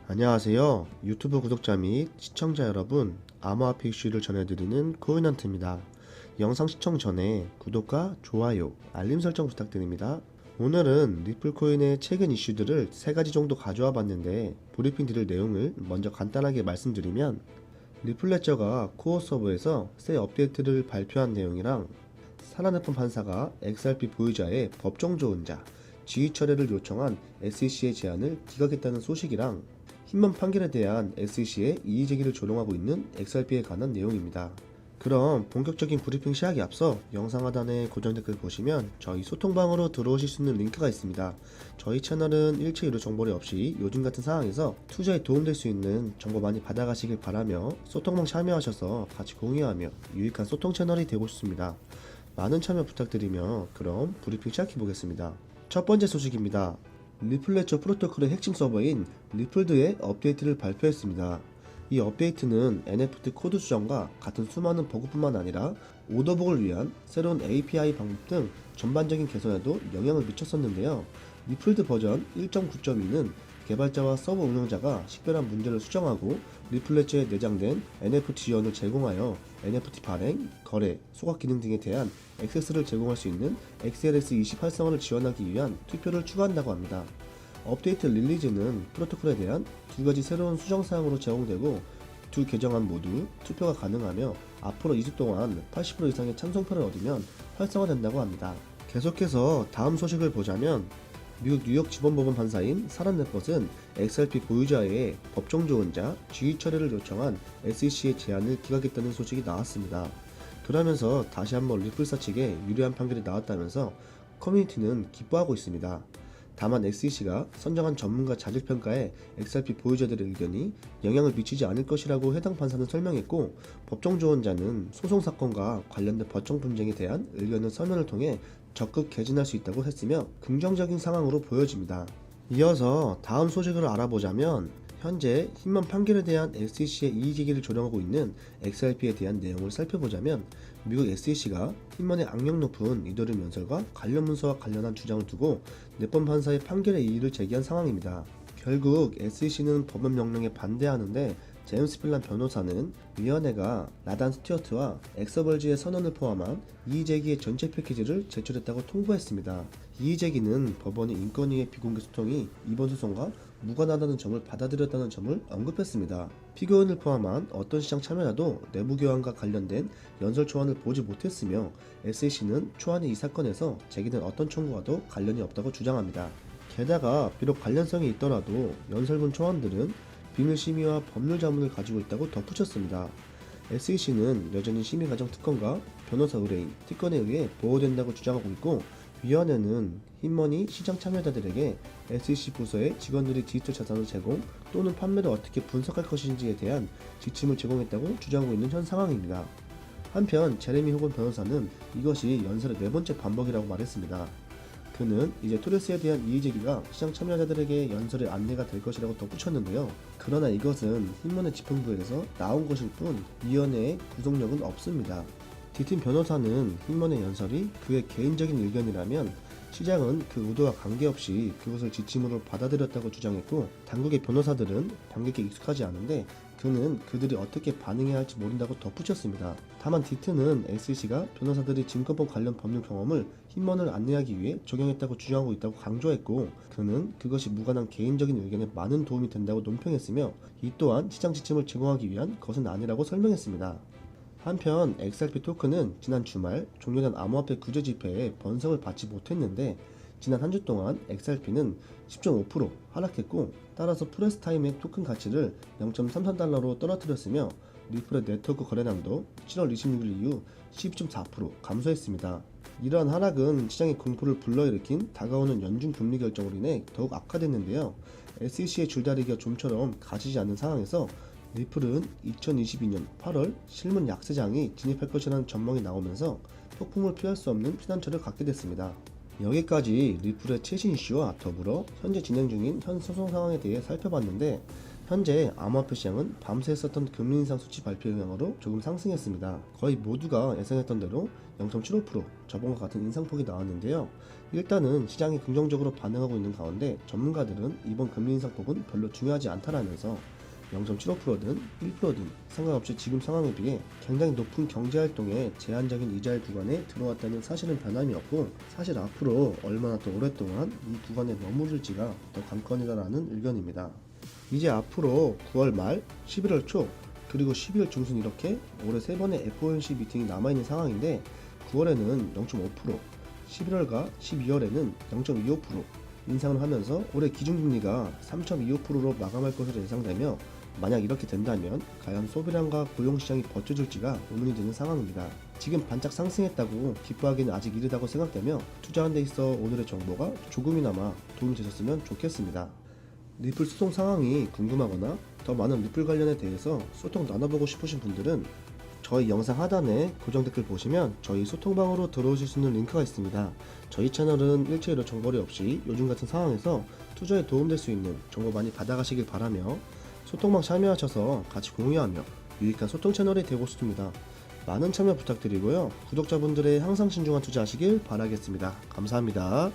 안녕하세요. 유튜브 구독자 및 시청자 여러분, 암호화폐 이슈를 전해드리는 코인헌트입니다. 영상 시청 전에 구독과 좋아요, 알림 설정 부탁드립니다. 오늘은 리플코인의 최근 이슈들을 3가지 정도 가져와 봤는데 브리핑 드릴 내용을 먼저 간단하게 말씀드리면 리플레저가 코어 서버에서 새 업데이트를 발표한 내용이랑 산하늘품 판사가 XRP 보유자의 법정 조언자, 지휘 철회를 요청한 SEC의 제안을 기각했다는 소식이랑 힘먼 판결에 대한 SEC의 이의제기를 조롱하고 있는 XRP에 관한 내용입니다. 그럼 본격적인 브리핑 시작에 앞서 영상 하단에 고정 댓글 보시면 저희 소통방으로 들어오실 수 있는 링크가 있습니다. 저희 채널은 일체 유료 정보를 없이 요즘 같은 상황에서 투자에 도움될 수 있는 정보 많이 받아가시길 바라며 소통방 참여하셔서 같이 공유하며 유익한 소통 채널이 되고 싶습니다. 많은 참여 부탁드리며 그럼 브리핑 시작해 보겠습니다. 첫 번째 소식입니다. 리플레저 프로토콜의 핵심 서버인 리플드의 업데이트를 발표했습니다. 이 업데이트는 NFT 코드 수정과 같은 수많은 버그뿐만 아니라 오더복을 위한 새로운 API 방법 등 전반적인 개선에도 영향을 미쳤었는데요. 리플드 버전 1.9.2는 개발자와 서버 운영자가 식별한 문제를 수정하고 리플레저에 내장된 NFT 지원을 제공하여 NFT 발행, 거래, 소각 기능 등에 대한 액세스를 제공할 수 있는 XLS20 활성화를 지원하기 위한 투표를 추가한다고 합니다. 업데이트 릴리즈는 프로토콜에 대한 2가지 새로운 수정사항으로 제공되고 두 개정안 모두 투표가 가능하며 앞으로 2주 동안 80% 이상의 찬성표를 얻으면 활성화된다고 합니다. 계속해서 다음 소식을 보자면 미국 뉴욕 지방법원 판사인 사란 넷벗은 XRP 보유자의 법정 조언자, 지휘 처리를 요청한 SEC의 제안을 기각했다는 소식이 나왔습니다. 그러면서 다시 한번 리플사 측에 유리한 판결이 나왔다면서 커뮤니티는 기뻐하고 있습니다. 다만 SEC가 선정한 전문가 자질평가에 XRP 보유자들의 의견이 영향을 미치지 않을 것이라고 해당 판사는 설명했고, 법정 조언자는 소송 사건과 관련된 법정 분쟁에 대한 의견을 서면을 통해 적극 개진할 수 있다고 했으며 긍정적인 상황으로 보여집니다. 이어서 다음 소식을 알아보자면 현재 힘먼 판결에 대한 SEC의 이의제기를 조롱하고 있는 XRP에 대한 내용을 살펴보자면 미국 SEC가 힘먼의 악명 높은 이더리움 연설과 관련 문서와 관련한 주장을 두고 넷번 판사의 판결의 이의를 제기한 상황입니다. 결국 SEC는 법원 명령에 반대하는데 제임스 필란 변호사는 위원회가 라단 스튜어트와 엑서벌즈의 선언을 포함한 이의제기의 전체 패키지를 제출했다고 통보했습니다. 이의제기는 법원의 인권위의 비공개 소통이 이번 소송과 무관하다는 점을 받아들였다는 점을 언급했습니다. 피고인을 포함한 어떤 시장 참여자도 내부 교환과 관련된 연설 초안을 보지 못했으며 SEC는 초안이 이 사건에서 제기된 어떤 청구와도 관련이 없다고 주장합니다. 게다가 비록 관련성이 있더라도 연설문 초안들은 비밀심의와 법률 자문을 가지고 있다고 덧붙였습니다. SEC는 여전히 심의과정 특권과 변호사 의뢰인, 특권에 의해 보호된다고 주장하고 있고, 위원회는 힘머니 시장 참여자들에게 SEC 부서의 직원들이 디지털 자산을 제공 또는 판매를 어떻게 분석할 것인지에 대한 지침을 제공했다고 주장하고 있는 현 상황입니다. 한편 제레미 호건 변호사는 이것이 연설의 4번째 반복이라고 말했습니다. 그는 이제 토레스에 대한 이의제기가 시장 참여자들에게 연설의 안내가 될 것이라고 덧붙였는데요. 그러나 이것은 힘먼의 집행부에서 나온 것일 뿐 위원회의 구속력은 없습니다. 디팀 변호사는 힘먼의 연설이 그의 개인적인 의견이라면 시장은 그 의도와 관계없이 그것을 지침으로 받아들였다고 주장했고, 당국의 변호사들은 방객에 익숙하지 않은데 그는 그들이 어떻게 반응해야 할지 모른다고 덧붙였습니다. 다만 디트는 SEC가 변호사들이 증권법 관련 법률 경험을 힘먼을 안내하기 위해 적용했다고 주장하고 있다고 강조했고, 그는 그것이 무관한 개인적인 의견에 많은 도움이 된다고 논평했으며 이 또한 시장 지침을 제공하기 위한 것은 아니라고 설명했습니다. 한편 XRP 토큰은 지난 주말 종료된 암호화폐 구제 집회에 번성을 받지 못했는데 지난 한 주 동안 XRP는 10.5% 하락했고, 따라서 프레스 타임의 토큰 가치를 0.33달러로 떨어뜨렸으며 리플의 네트워크 거래량도 7월 26일 이후 12.4% 감소했습니다. 이러한 하락은 시장의 공포를 불러일으킨 다가오는 연준 금리 결정으로 인해 더욱 악화됐는데요. SEC의 줄다리기가 좀처럼 가지지 않는 상황에서 리플은 2022년 8월 실문 약세장이 진입할 것이라는 전망이 나오면서 폭풍을 피할 수 없는 피난처를 갖게 됐습니다. 여기까지 리플의 최신 이슈와 더불어 현재 진행 중인 현 소송 상황에 대해 살펴봤는데, 현재 암호화폐 시장은 밤새 했었던 금리 인상 수치 발표 영향으로 조금 상승했습니다. 거의 모두가 예상했던 대로 0.75% 저번과 같은 인상폭이 나왔는데요. 일단은 시장이 긍정적으로 반응하고 있는 가운데 전문가들은 이번 금리 인상폭은 별로 중요하지 않다라면서 0.75%든 1%든 상관없이 지금 상황에 비해 굉장히 높은 경제활동에 제한적인 이자율 구간에 들어왔다는 사실은 변함이 없고, 사실 앞으로 얼마나 더 오랫동안 이 구간에 머무를지가 더 관건이다라는 의견입니다. 이제 앞으로 9월 말, 11월 초, 그리고 12월 중순 이렇게 올해 3번의 FOMC 미팅이 남아있는 상황인데 9월에는 0.5%, 11월과 12월에는 0.25% 인상을 하면서 올해 기준금리가 3.25%로 마감할 것으로 예상되며, 만약 이렇게 된다면 과연 소비량과 고용시장이 버텨줄지가 의문이 드는 상황입니다. 지금 반짝 상승했다고 기뻐하기는 아직 이르다고 생각되며 투자하는 데 있어 오늘의 정보가 조금이나마 도움이 되셨으면 좋겠습니다. 리플 소통 상황이 궁금하거나 더 많은 리플 관련에 대해서 소통 나눠보고 싶으신 분들은 저희 영상 하단에 고정 댓글 보시면 저희 소통방으로 들어오실 수 있는 링크가 있습니다. 저희 채널은 일체로 정보리 없이 요즘 같은 상황에서 투자에 도움될 수 있는 정보 많이 받아가시길 바라며, 소통방 참여하셔서 같이 공유하며 유익한 소통 채널이 되고 싶습니다. 많은 참여 부탁드리고요. 구독자분들의 항상 신중한 투자하시길 바라겠습니다. 감사합니다.